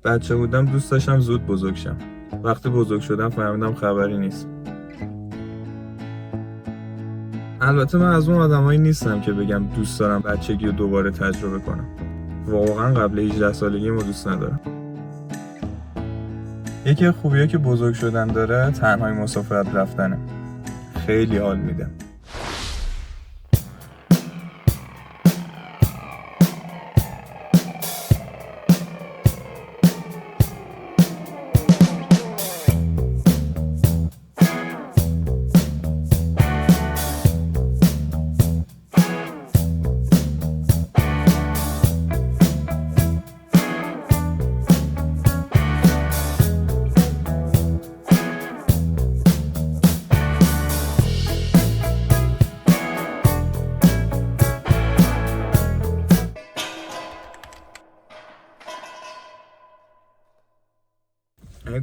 بچه بودم دوست داشتم زود بزرگ شم. وقتی بزرگ شدم فهمیدم خبری نیست. البته من از اون آدمایی نیستم که بگم دوست دارم بچگی رو دوباره تجربه کنم. واقعا قبل 18 سالگی ما دوست ندارم. یکی از خوبی‌ها که بزرگ شدن داره تنهایی مسافرت رفتنه. خیلی حال میده.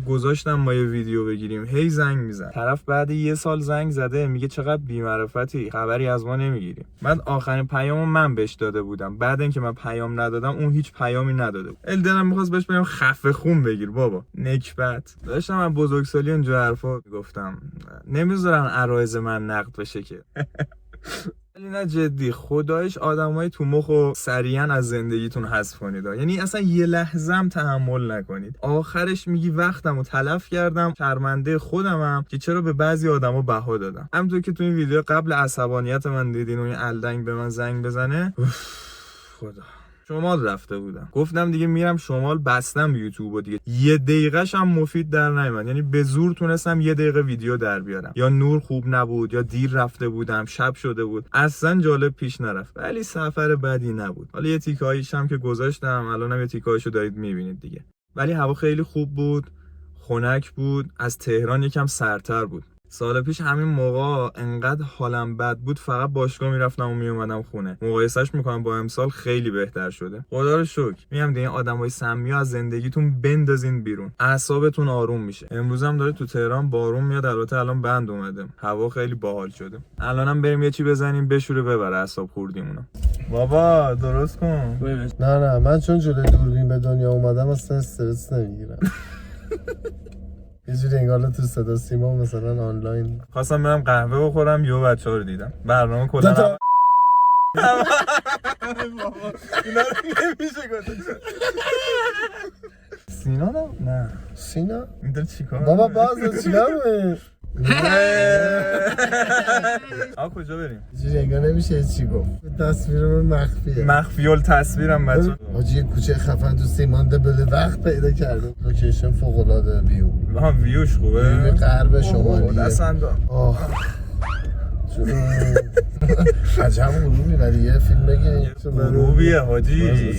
گذاشتم ما یه ویدیو بگیریم، هی زنگ میزن. طرف بعد یه سال زنگ زده میگه چقدر بی‌معرفتی، خبری از ما نمیگیری. بعد آخرین پیامو من بهش داده بودم. بعد اینکه من پیام ندادم اون هیچ پیامی نداده بود. دلم می‌خواست بهش بگم خفه خون بگیر بابا. نکبت. داشتم من بزرگسالی اونجا حرفا گفتم. نمیذارن عرایض من نقد بشه که. ولی نه جدی خدایش آدمای تو مخو سریعا از زندگیتون حذف کنید. یعنی اصلا یه لحظه هم تحمل نکنید. آخرش میگی وقتمو تلف کردم، شرمنده خودمم که چرا به بعضی آدما بها دادم. همونطور که تو این ویدیو قبل عصبانیت من دیدین اون الدنگ به من زنگ بزنه. خدا شمال رفته بودم، گفتم دیگه میرم شمال، بستم یوتیوب و دیگه یه دقیقه‌ش هم مفید در نیومد. یعنی به زور تونستم یه دقیقه ویدیو در بیارم. یا نور خوب نبود یا دیر رفته بودم، شب شده بود، اصلا جالب پیش نرفت. ولی سفر بدی نبود. حالا یه تیکه‌ایش هم که گذاشتم، الانم یه تیکه‌ایشو دارید میبینید دیگه. ولی هوا خیلی خوب بود، خنک بود، از تهران یکم سرتر بود. سال پیش همین موقع انقدر حالم بد بود فقط باشگاه میرفتم و میومدم خونه. مقایسهش میکنم با امسال خیلی بهتر شده. خدا رو شکر. میگم دیگه آدمای سمی از زندگیتون بندازین بیرون، اعصابتون آروم میشه. امروز هم داره تو تهران بارون میاد، البته الان بند اومده، هوا خیلی باحال شده. الانم بریم یه چی بزنیم بشوره ببره اعصاب خوردیمونو. بابا درست کن. نه من چون جلوی دوربین به دنیا اومدم اصلا استرس نمیگیرم. یه جوری انگار تو صدا سیما مثلا آنلاین خواستم برم قهوه بخورم، یهو بچه‌ها رو دیدم. برنامه کلا اینا نمیشه گفت. سینا نه سینا این داره چیکار بابا باز چیکار می‌کنی؟ کجا بریم؟ چیزی انگار نمیشه چی گفت. تصویرم مخفیه. مخفی التصویرم بچه. حاجی یه کوچه خفن تو سیمان دبل وقت پیدا کردم. لوکیشن فوق العاده ویو. ویوش خوبه. ویو غرب شمالی. دستند. عجب غروبی ولی یه فیلم بگیریم. غروبیه حاجی.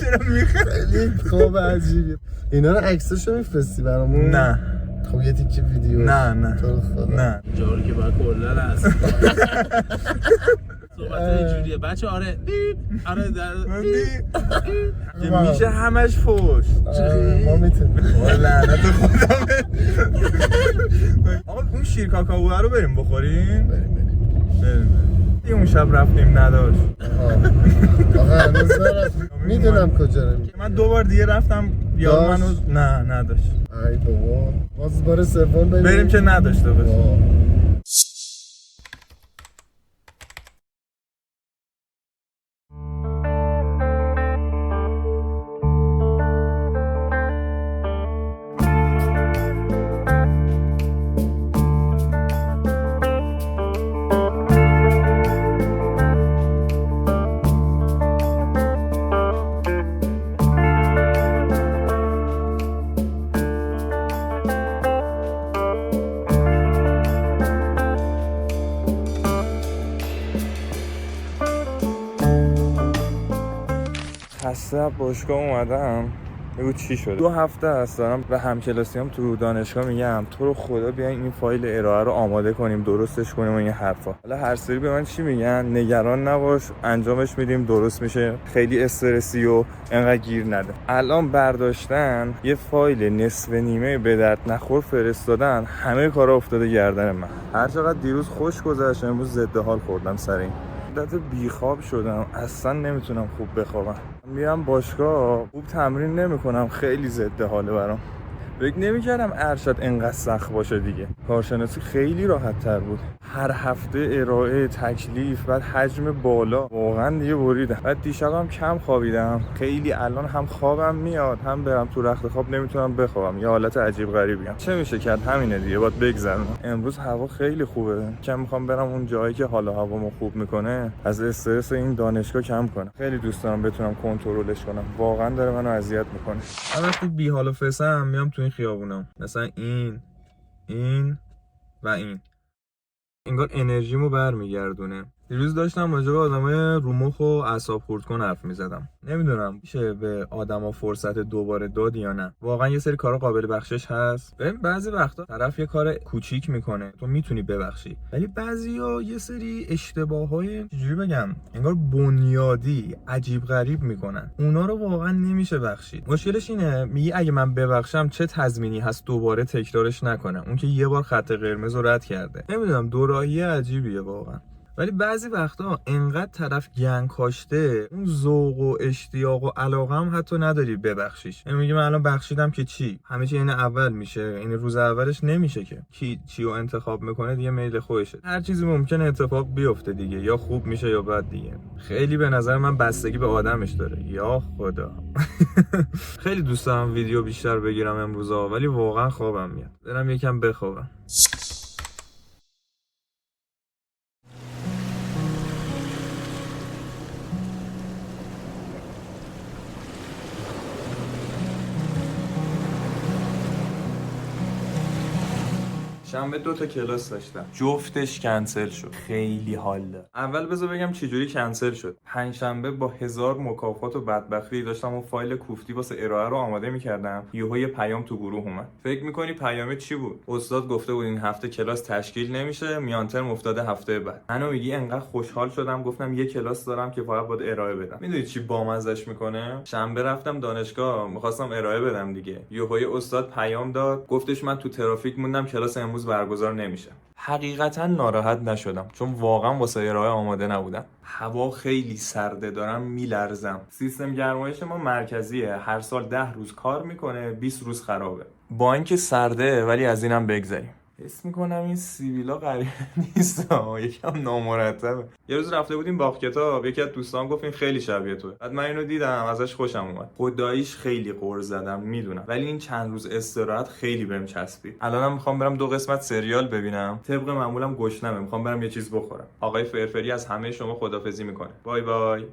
چرا خیلی خوب عجیبیه. اینا رو عکساشو میفرستی برامون؟ نه. خب یه تیکه ویدیو. نه تو خدا. نه. جاری که باید کلا هست. صحبت اینجوریه بچه. آره آره در که میشه همش فوش. ما میتونیم. لعنت خدا. آقا اون شیر کاکائو رو بریم بخوریم. بریم. اون شب رفتیم نداشت. آقا هنوز نرفتیم. میدونم کجا رو میگم. من دو بار دیگه رفتم یارو منو نه نداشت. ای بابا باز بار سوم بریم که نداشته باشه. خسته باشگاه اومدم. بگو چی شده؟ 2 هفته است دارم به همکلاسیام تو دانشگاه میگم تو رو خدا بیاین این فایل ارائه رو آماده کنیم، درستش کنیم و این حرفا. حالا هر سری به من چی میگن؟ نگران نباش، انجامش میدیم، درست میشه. خیلی استرسی و انقدر گیر نده. الان برداشتن یه فایل نصف نیمه به درد نخور فرستادن، همه کارا افتاده گردن من. هر چقدر دیروز خوش گذشت امروز ضد حال خوردم سر این. مدت بیخواب شدم، اصلا نمیتونم خوب بخوابم. میرم باشگاه، خوب تمرین نمیکنم، خیلی ضد حاله برام. فکر نمی‌کردم ارشد انقدر سخت باشه دیگه. کارشناسی خیلی راحت تر بود. هر هفته ارائه، تکلیف، بعد حجم بالا، واقعا دیگه بریدم. بعد دیشبم کم خوابیدم. خیلی الان هم خوابم میاد، هم برم تو رخت خواب نمیتونم بخوابم. یه حالت عجیب غریبیه. چه میشه کرد؟ همینه دیگه، باید بگذرونم. امروز هوا خیلی خوبه. کم میخوام برم اون جایی که حالا هوامو خوب میکنه، از استرس این دانشگاه کم کنم. خیلی دوست دارم بتونم کنترلش کنم. واقعا داره منو اذیت میکنه. من وقتی بی حال و فسم میام تو این خیابونم، مثلا این و این، انگار انرژیمو برمیگردونه. دیروز داشتم راجع به آدمای رومخ و اعصاب خورد کن حرف میزدم. نمیدونم میشه به آدما فرصت دوباره داد یا نه. واقعا یه سری کارا قابل بخشش هست. ببین بعضی وقتا طرف یه کار کوچیک میکنه، تو میتونی ببخشی، ولی بعضیا یه سری اشتباههای چجوری بگم، انگار بنیادی عجیب غریب میکنن. اونا رو واقعا نمیشه بخشید. مشکلش اینه میگی اگه من ببخشم چه تضمینی هست دوباره تکرارش نکنه، اون که یه بار خط قرمز رو رد کرده. نمیدونم، دوراهی عجیبیه واقعا. ولی بعضی وقتا انقدر طرف گن کاشته، اون ذوق و اشتیاق و علاقه هم حتی نداری ببخشیش. یعنی میگه من الان بخشیدم که چی؟ همه چی این اول میشه، این روز اولش نمیشه که. کی چیو انتخاب میکنه دیگه میل خودشه. هر چیزی ممکنه اتفاق بیفته دیگه، یا خوب میشه یا بد دیگه. خیلی به نظر من بستگی به آدمش داره. یا خدا. خیلی دوست دارم ویدیو بیشتر بگیرم امروزا، ولی واقعا خوابم میاد. برم یکم بخوابم. شنبه 2 تا کلاس داشتم، جفتش کنسل شد. خیلی حال داد. اول بذار بگم چجوری کنسل شد. پنجشنبه با 1000 مکافات و بدبختی داشتم اون فایل کوفتی واسه ارائه رو آماده می‌کردم، یهو یه پیام تو گروه اومد. فکر می‌کنی پیام چی بود؟ استاد گفته بود این هفته کلاس تشکیل نمیشه، میان ترم افتاده هفته بعد. منو میگی انقدر خوشحال شدم، گفتم یه کلاس دارم که فقط باید ارائه بدم. میدونی چی بامزه‌اش میکنه؟ شنبه رفتم دانشگاه، می‌خواستم ارائه بدم دیگه. یهو استاد پیام داد، گفتش من تو ترافیک موندم، کلاس امروز برگزار نمیشه. حقیقتا ناراحت نشدم، چون واقعا واسه ارائه آماده نبودم. هوا خیلی سرده، دارم میلرزم. سیستم گرمایش ما مرکزیه، هر سال 10 روز کار میکنه، 20 روز خرابه. با اینکه سرده ولی از اینم بگذریم. حس میکنم این سیبیلا قریب نیست، یکم نامرتبه. یه روز رفته بودیم باغ کتاب، یکی از دوستان گفت این خیلی شبیه توه. بعد من اینو دیدم، ازش خوشم اومد. خداییش خیلی قرض زدم میدونم، ولی این چند روز استراحت خیلی بهم چسبید. الانم میخوام برم 2 قسمت سریال ببینم. طبق معمولم گشنمه، میخوام برم یه چیز بخورم. آقای فرفری از همه شما خدافظی میکنه. بای بای.